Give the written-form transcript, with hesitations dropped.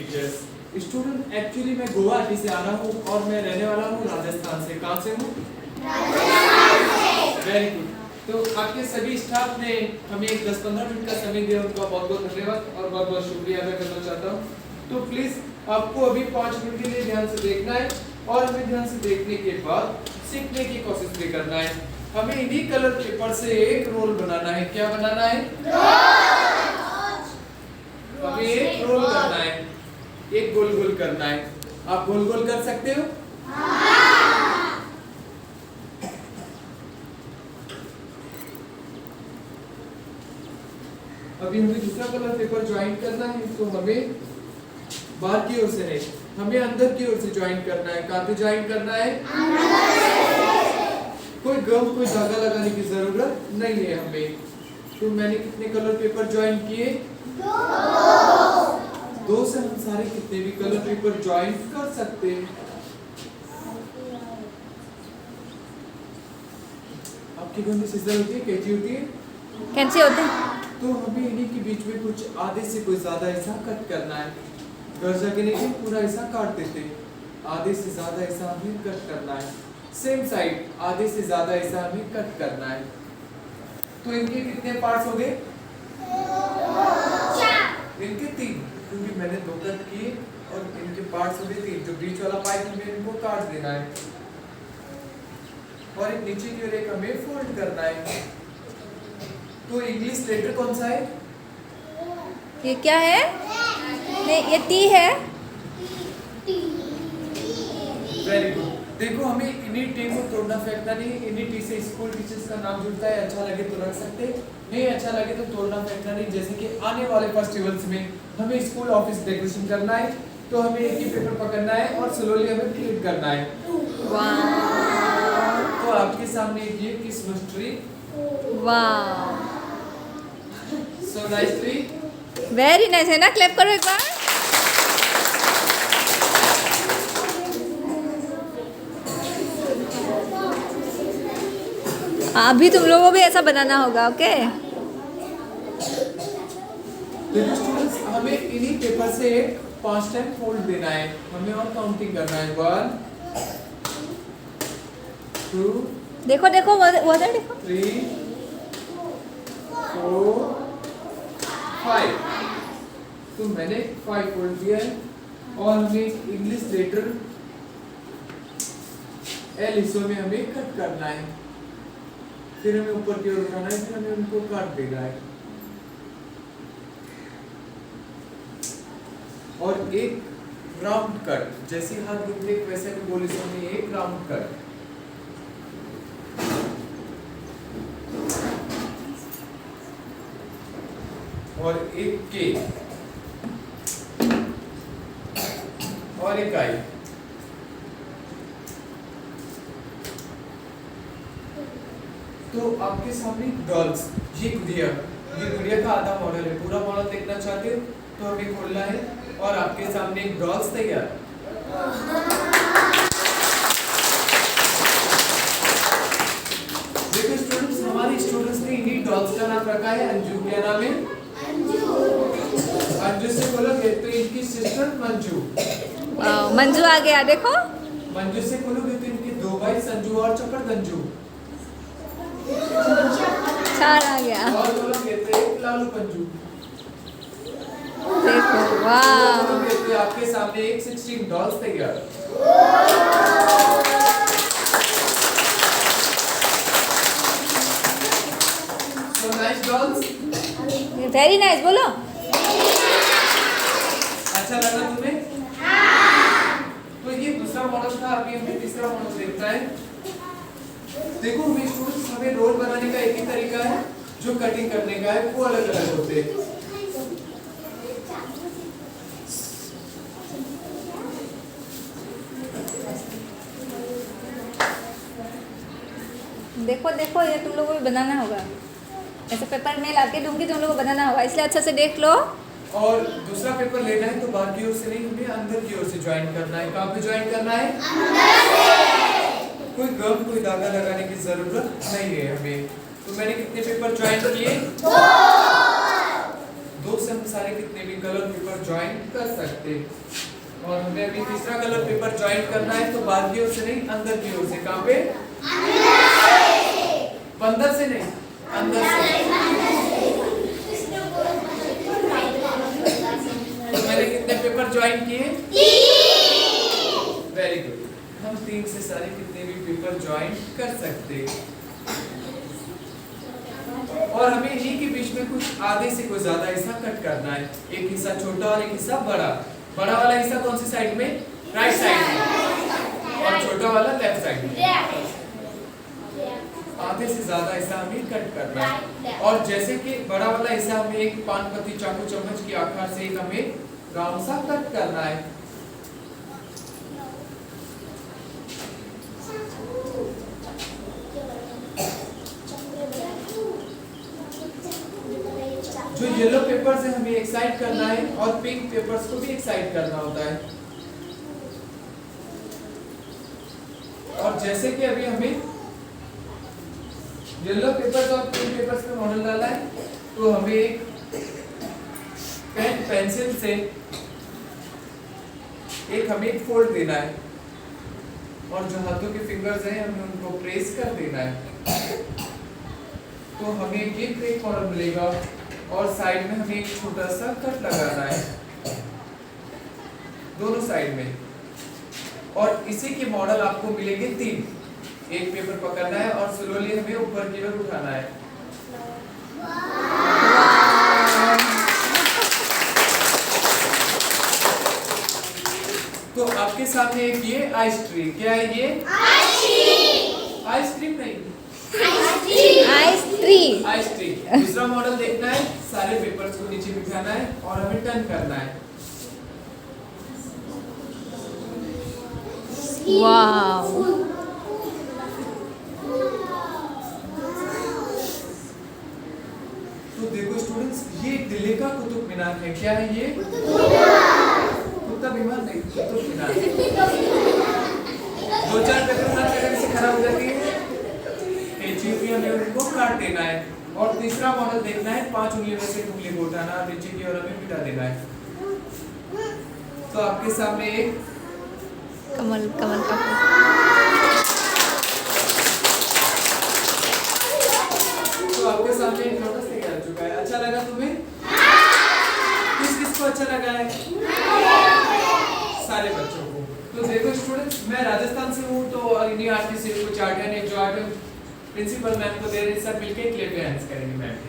Teachers. Student actually मैं गुवाहाटी से आ रहा हूँ और मैं रहने वाला हूँ राजस्थान से। कहाँ से हूँ? Very good. तो आपके सभी स्टाफ ने हमें एक 10-15 मिनट का समय दिया, उनका बहुत बहुत धन्यवाद और बहुत बहुत शुक्रिया अदा करना चाहता हूँ। तो प्लीज आपको अभी 5 मिनट के लिए ध्यान से देखना है और हमें ध्यान से देखने के बाद सीखने की कोशिश भी करना है। हमें इन्हीं कलर पेपर से एक रोल बनाना है। क्या बनाना है? हमें एक रोल करना है, एक गोल गोल करना है। आप गोल गोल कर सकते हो? अभी हमें दूसरा कलर पेपर ज्वाइन करना है, तो हमें बाहर की ओर से नहीं, हमें अंदर की ओर से ज्वाइन करना है। कहाँ पे ज्वाइन करना है? कोई गम कोई धागा लगाने की जरूरत नहीं है हमें। तो मैंने कितने कलर पेपर ज्वाइन किए? 2 से हम सारे कितने भी कलर पेपर ज्वाइन कर सकते हैं। आपकी कौन सी सिजर होती है? कैंची होती है? कैंची होती है। तो हमें इन्हीं के बीच में कुछ आधे से कोई ज्यादा हिस्सा कट करना है। घर जाके नहीं पूरा हिस्सा काट देते, आधे से ज्यादा हिस्सा हमें कट करना है। सेम साइड आधे से ज्यादा हिस्सा हमें कट करना है। तो इनके कितने पार्ट्स हो गए? इनके 3, क्योंकि मैंने 2 कट किए और इनके पार्ट्स हो गए 3। जो बीच वाला पार्ट हमें इनको काट देना है और एक नीचे की ओर एक हमें फोल्ड करना है। तो इंग्लिश लेटर कौन सा है? ये क्या है? नहीं, ये टी है। Very good. देखो हमें इन्हीं टी को तोड़ना फेंकना नहीं। इन्हीं टी से स्कूल टीचर्स का नाम जुड़ता है। अच्छा लगे तो रख सकते, नहीं अच्छा लगे तो तोड़ना फेंकना नहीं। जैसे कि आने वाले फेस्टिवल्स में हमें स्कूल ऑफिस डेकोरेशन करना है, तो हमें एक ही पेपर पकड़ना है और स्लोली हमें फ्लिप करना है। वाह। तो आपके सामने ये क्रिसमस ट्री। वाह, so nice tree. Very nice है ना? क्लैप करो एक बार। अभी तुम लोगों को भी ऐसा बनाना होगा, ओके? स्टूडेंट्स हमें इन्हीं पेपर से 5 टाइम फोल्ड देना है। हमें और काउंटिंग करना है। 1 2 देखो देखो वो देखो। 3 4 5। तो मैंने 5 फोल्ड दिया है और हमें इंग्लिश लेटर एल हिस्सों में हमें कट करना है। फिर हमें ऊपर की ओर उठाना है, फिर हमें उनको काट देना है और एक राउंड कट, जैसे हाथ दिखते वैसे भी बोले सो में एक राउंड कट। और एक के और एक आई। तो आपके सामने डॉल्स, ये गुड़िया का आधा मॉडल है। पूरा मॉडल देखना चाहते हो तो हमें खोलना है और आपके सामने एक डॉल्स तैयार। देखो स्टूडेंट्स, हमारे स्टूडेंट्स ने इन्हीं डॉल्स का नाम रखा है अंजू। क्या नाम है? अंजू से बोलोगे तो इनकी सिस्टर मंजू। मंजू आ गया, देखो। मंजू से बोलोगे तो इनके 2 भाई संजू और चक्कर गंजू। 4 आ गया। और बोलोगे तो एक लालू पंजू। देखो, वाह। बोलोगे तो आपके सामने एक 16 डॉल्स तैयार। So nice dolls। Very nice बोलो। अच्छा लगा तुम्हें? हाँ। तो ये दूसरा मॉडल था, अभी हमें तीसरा मॉडल देखना है। देखो हमें स्टूडेंट्स, हमें रोल बनाने का एक ही तरीका है, जो कटिंग करने का है वो अलग अलग होते हैं। देखो देखो, ये तुम लोगों को भी बनाना होगा। ऐसे पेपर में लाके दूंगी, तुम लोगों को बनाना होगा, इसलिए अच्छा से देख लो। और दूसरा पेपर लेना है तो बाहर की ओर से नहीं, हमें अंदर की ओर से ज्वाइन करना है। कहाँ पे ज्वाइन करना है? अंदर से। कोई गम कोई धागा लगाने की जरूरत नहीं है हमें। तो मैंने कितने पेपर ज्वाइन किए? 2 से हम सारे कितने भी कलर पेपर ज्वाइन कर सकते। और हमें अभी तीसरा कलर पेपर ज्वाइन करना है, तो बाहर की ओर से नहीं, अंदर की ओर से। कहाँ पे? अंदर से नहीं, अंदर से। तो मैंने कितने पेपर ज्वाइन किए? 3। Very good. हम 3 से सारे कितने भी पेपर ज्वाइन कर सकते। और हमें इन्हीं के बीच में कुछ आधे से कोई ज्यादा हिस्सा कट करना है। एक हिस्सा छोटा और एक हिस्सा बड़ा। बड़ा वाला हिस्सा कौन सी साइड में? राइट साइड में। और छोटा वाला लेफ्ट साइड में। आधे से ज्यादा हिस्सा हमें कट करना है। और जैसे कि बड़ा वाला हिस्सा हमें एक पान पत्ती चाकू चम्मच के आकार से एक हमें राउंड सा कट करना है। जो येलो पेपर्स है हमें एक साइड करना है और पिंक पेपर्स को भी एक साइड करना होता है। और जैसे कि अभी हमें येलो पेपर्स और पिंक पेपर्स पे मॉडल डाला है, तो हमें एक पेन पेंसिल से हमें एक फोल्ड देना है और जो हाथों के फिंगर्स हैं हमें उनको प्रेस कर देना है। तो हमें ये क्रेक मॉडल मिलेगा और साइड में हमें एक छोटा सा कट लगाना है दोनों साइड में। और इसी के मॉडल आपको मिलेंगे 3। एक पेपर पकड़ना है और स्लोली हमें ऊपर की ओर उठाना है। तो आपके सामने एक ये आइसक्रीम, क्या है ये? आइसक्रीम नहीं, आइसक्रीम। दूसरा मॉडल देखना है, सारे पेपर्स को नीचे बिठाना है और हमें टर्न करना है। वाव। तो देखो स्टूडेंट्स, ये दिल्ली का कुतुब मीनार है। क्या है ये? कुतुब मीनार नहीं, कुतुब मीनार। 2-4 पेपर हाथ लगने से खराब हो जाती है, हमें उनको काट देना है। और तीसरा मॉडल देखना है, 5 उंगलियों से उंगली को उठाना और नीचे की ओर हमें बिठा देना है। तो आपके सामने एक कमल का फूल। तो आपके सामने एक लोटस तैयार हो चुका है। अच्छा लगा तुम्हें? किस किस को अच्छा लगा है? सारे बच्चों को। तो देखो स्टूडेंट्स, मैं राजस्थान से हूँ, तो इंडिया आर्ट की सिर्फ कुछ आर्ट है जो आर्ट प्रिंसिपल मैम को दे रहे हैं, सब मिलके क्ले पे हैंड्स करेंगे मैम के।